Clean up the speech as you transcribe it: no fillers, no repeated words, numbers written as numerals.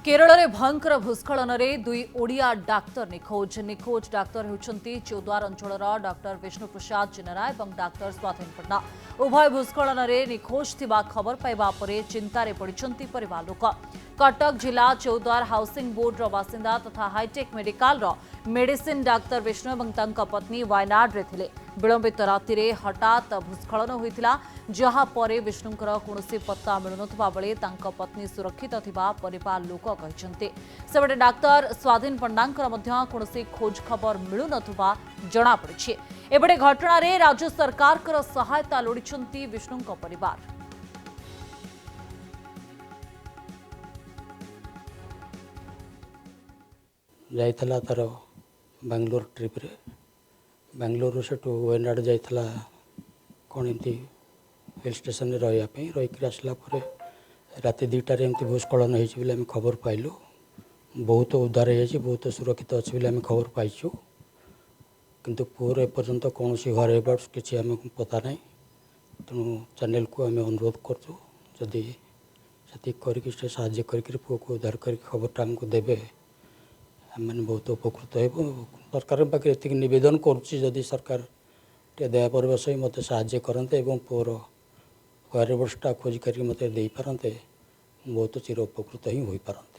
केरल में भयंकर भूस्खलन में दुई ओडिया डाक्तर निखोज डाक्तर होती चौद्वार अंचल डाक्तर विष्णु प्रसाद जेनेरा और डाक्तर स्वाधीन पन्ना उभय भूस्खलन में निखोज थिबा खबर पाइबा परे चिंतारे पड़िछंती परिवार लोक। कटक जिला चौद्वार हाउसिंग बोर्ड बासिंदा तथा high tech medical medicine doctor Vishnu और तांका पत्नी वायनाड रे थिले। विलंबित राति रे हठात भूस्खलन होइतिला जहा परे विष्णुंकर कौनसी पत्ता मिलुनथबा बेले तांका पत्नी सुरक्षित थिबा परिवार लोक कहिसंते। सेबडे डाक्तर स्वाधीन पंडांकर मध्य कौनसी खोज खबर मिलुनथबा जणा पड़िछि। एबडे घटना रे राज्य सरकार कर सहायता लोडिछंती विष्णुंक परिवार। जाइथला तार बेंगलोर ट्रिप रे बेंगलोर से वायनाड जाइथला कौन एमती हिल स्टेशन रही आसला राति 2टार एमती भूस्खलन होती खबर पाइलु। बहुत उद्धार हो बहुत सुरक्षित अच्छी आम खबर पाइचु किंतु पुअर एपर्यंत कौन घर किसी आम पता ना। तेणु चैनल को आम अनुरोध करचु जदि से करके पुओ को उद्धार कर खबरटा आमको देवे आम मैंने बहुत उपकृत हो। सरकार पाखे ये नवेदन करुँची सरकार टे दया परवेश मत साहाय्य करते पुअर वायरबड्सटा खोज कर मत दे पारते बहुत चिर उपकृत ही हो पारते।